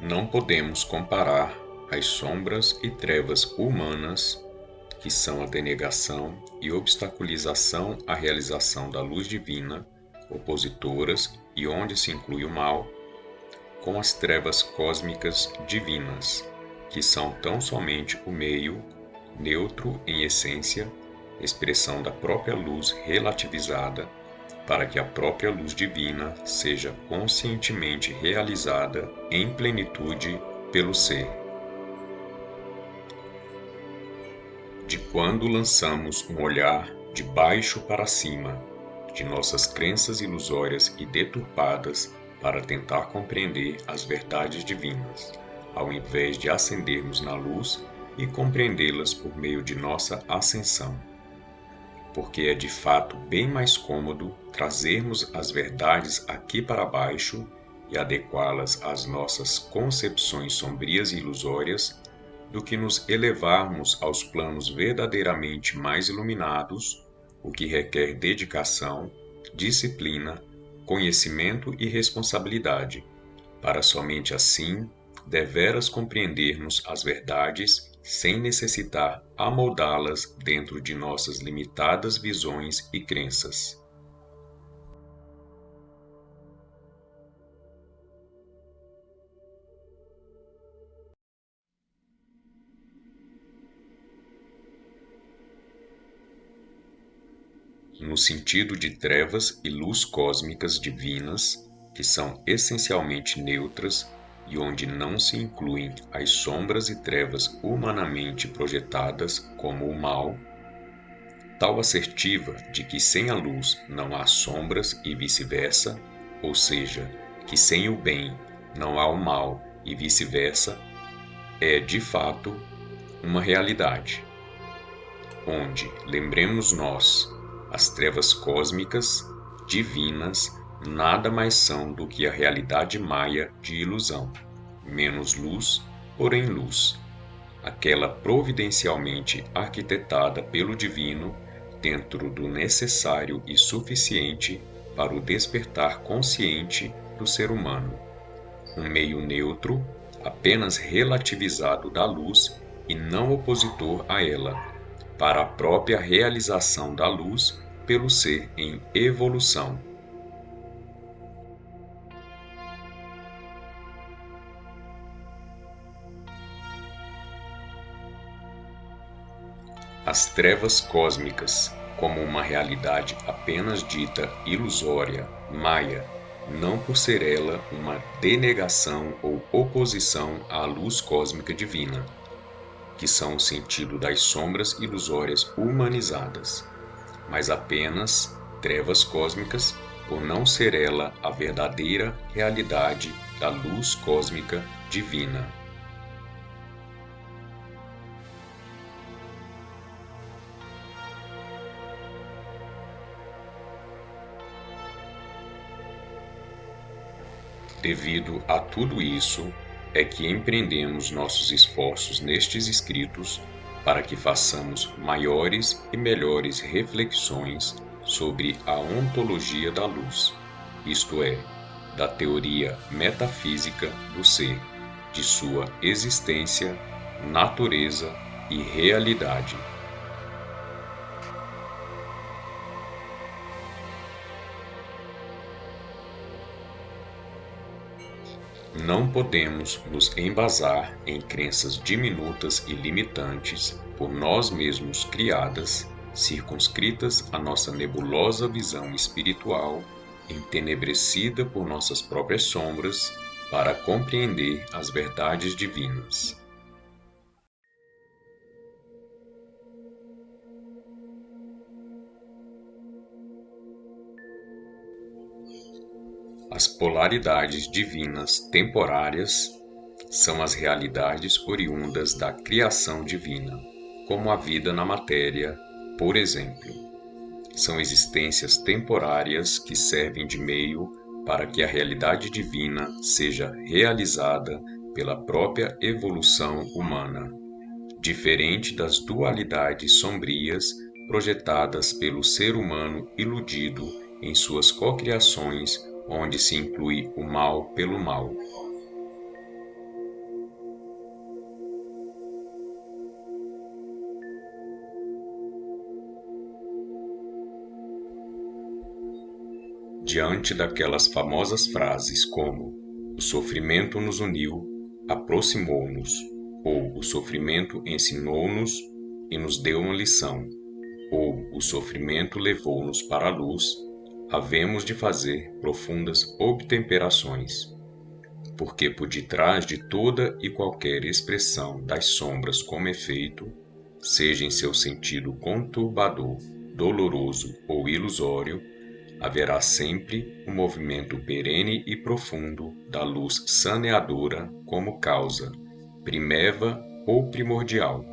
Não podemos comparar as sombras e trevas humanas, que são a denegação e obstaculização à realização da luz divina, opositoras e onde se inclui o mal, com as trevas cósmicas divinas, que são tão somente o meio, neutro em essência, expressão da própria luz relativizada, para que a própria luz divina seja conscientemente realizada em plenitude pelo ser. De quando lançamos um olhar de baixo para cima, de nossas crenças ilusórias e deturpadas para tentar compreender as verdades divinas, ao invés de ascendermos na luz e compreendê-las por meio de nossa ascensão. Porque é de fato bem mais cômodo trazermos as verdades aqui para baixo e adequá-las às nossas concepções sombrias e ilusórias, do que nos elevarmos aos planos verdadeiramente mais iluminados, o que requer dedicação, disciplina, conhecimento e responsabilidade, para somente assim deveras compreendermos as verdades sem necessitar amoldá-las dentro de nossas limitadas visões e crenças. No sentido de trevas e luz cósmicas divinas, que são essencialmente neutras e onde não se incluem as sombras e trevas humanamente projetadas como o mal, tal assertiva de que sem a luz não há sombras e vice-versa, ou seja, que sem o bem não há o mal e vice-versa, é, de fato, uma realidade, onde, lembremos nós, as trevas cósmicas, divinas, nada mais são do que a realidade maia de ilusão, menos luz, porém luz, aquela providencialmente arquitetada pelo divino dentro do necessário e suficiente para o despertar consciente do ser humano, um meio neutro, apenas relativizado da luz e não opositor a ela, para a própria realização da luz pelo ser em evolução. As trevas cósmicas, como uma realidade apenas dita ilusória, maia, não por ser ela uma denegação ou oposição à luz cósmica divina, que são o sentido das sombras ilusórias humanizadas, mas apenas trevas cósmicas, por não ser ela a verdadeira realidade da luz cósmica divina. Devido a tudo isso, é que empreendemos nossos esforços nestes escritos para que façamos maiores e melhores reflexões sobre a ontologia da luz, isto é, da teoria metafísica do ser, de sua existência, natureza e realidade. Não podemos nos embasar em crenças diminutas e limitantes, por nós mesmos criadas, circunscritas à nossa nebulosa visão espiritual, entenebrecida por nossas próprias sombras, para compreender as verdades divinas. As polaridades divinas temporárias são as realidades oriundas da criação divina, como a vida na matéria, por exemplo. São existências temporárias que servem de meio para que a realidade divina seja realizada pela própria evolução humana, diferente das dualidades sombrias projetadas pelo ser humano iludido em suas cocriações, onde se inclui o mal pelo mal. diante daquelas famosas frases como "o sofrimento nos uniu, aproximou-nos", ou "o sofrimento ensinou-nos e nos deu uma lição", ou "o sofrimento levou-nos para a luz", havemos de fazer profundas obtemperações, porque por detrás de toda e qualquer expressão das sombras como efeito, seja em seu sentido conturbador, doloroso ou ilusório, haverá sempre um movimento perene e profundo da luz saneadora como causa, primeva ou primordial,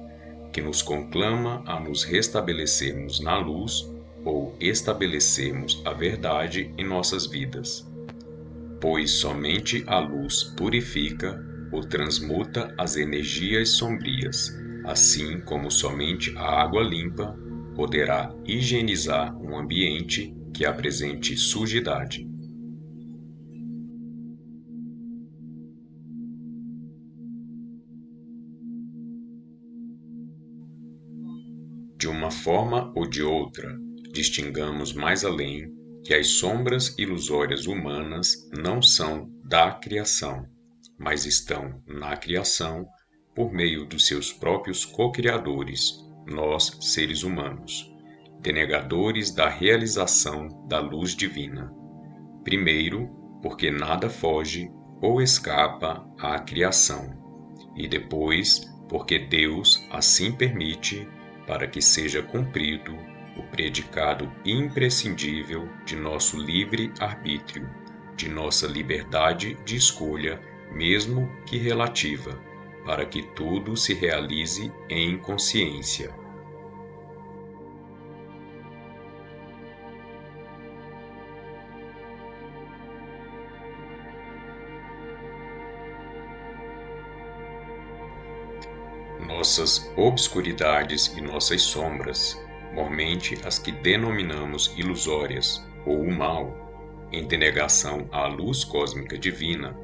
que nos conclama a nos restabelecermos na luz ou estabelecermos a verdade em nossas vidas. Pois somente a luz purifica ou transmuta as energias sombrias, assim como somente a água limpa poderá higienizar um ambiente que apresente sujidade. De uma forma ou de outra, distingamos mais além que as sombras ilusórias humanas não são da criação, mas estão na criação por meio dos seus próprios co-criadores, nós, seres humanos, denegadores da realização da luz divina. Primeiro, porque nada foge ou escapa à criação, e depois, porque Deus assim permite para que seja cumprido o predicado imprescindível de nosso livre arbítrio, de nossa liberdade de escolha, mesmo que relativa, para que tudo se realize em consciência. Nossas obscuridades e nossas sombras, mormente as que denominamos ilusórias ou o mal, em denegação à luz cósmica divina,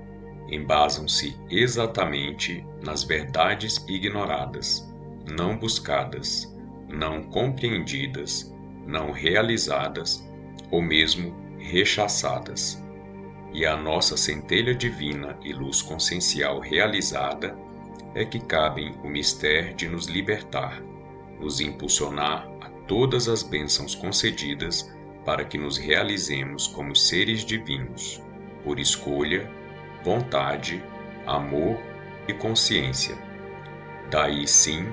embasam-se exatamente nas verdades ignoradas, não buscadas, não compreendidas, não realizadas ou mesmo rechaçadas. E a nossa centelha divina e luz consciencial realizada é que cabem o mistério de nos libertar, nos impulsionar a todas as bênçãos concedidas para que nos realizemos como seres divinos, por escolha, vontade, amor e consciência. Daí sim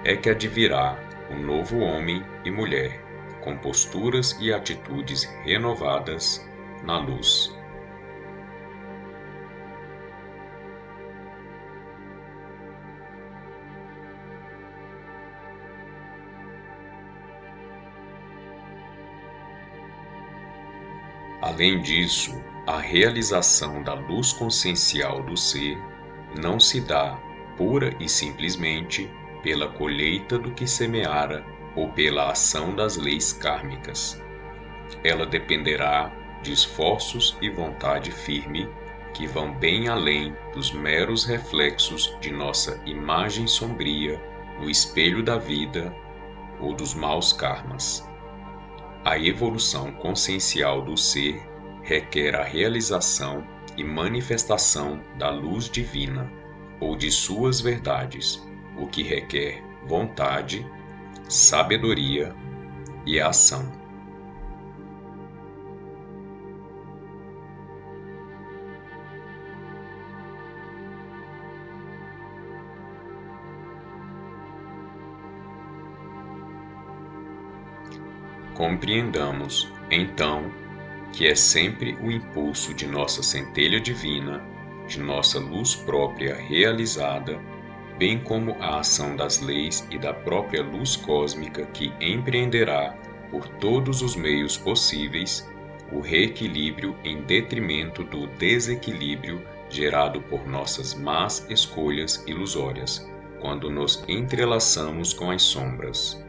é que advirá o novo homem e mulher, com posturas e atitudes renovadas na luz. Além disso, a realização da luz consciencial do ser não se dá pura e simplesmente pela colheita do que semeara ou pela ação das leis kármicas. Ela dependerá de esforços e vontade firme que vão bem além dos meros reflexos de nossa imagem sombria no espelho da vida ou dos maus karmas. A evolução consciencial do ser requer a realização e manifestação da luz divina ou de suas verdades, o que requer vontade, sabedoria e ação. Compreendamos, então, que é sempre o impulso de nossa centelha divina, de nossa luz própria realizada, bem como a ação das leis e da própria luz cósmica que empreenderá, por todos os meios possíveis, o reequilíbrio em detrimento do desequilíbrio gerado por nossas más escolhas ilusórias, quando nos entrelaçamos com as sombras.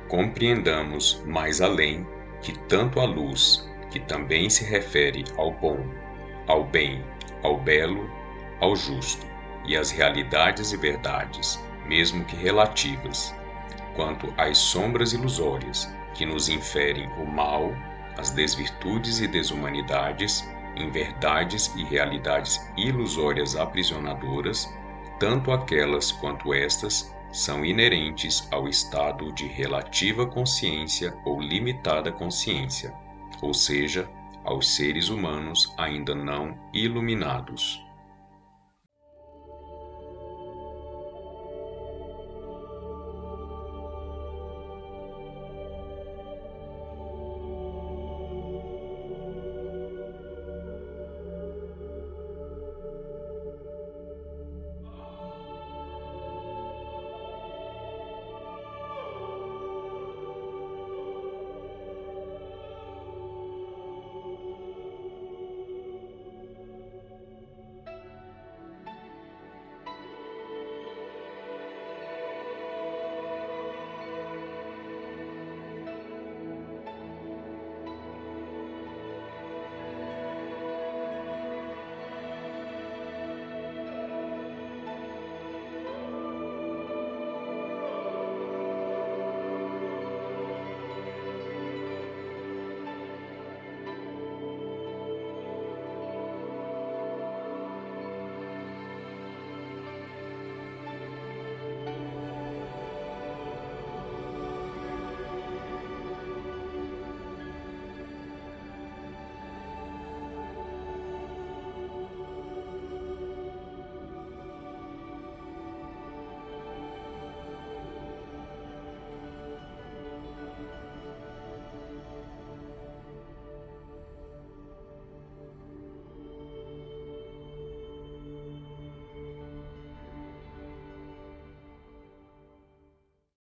Compreendamos mais além que tanto a luz, que também se refere ao bom, ao bem, ao belo, ao justo e às realidades e verdades, mesmo que relativas, quanto às sombras ilusórias, que nos inferem o mal, as desvirtudes e desumanidades, em verdades e realidades ilusórias aprisionadoras, tanto aquelas quanto estas são inerentes ao estado de relativa consciência ou limitada consciência, ou seja, aos seres humanos ainda não iluminados.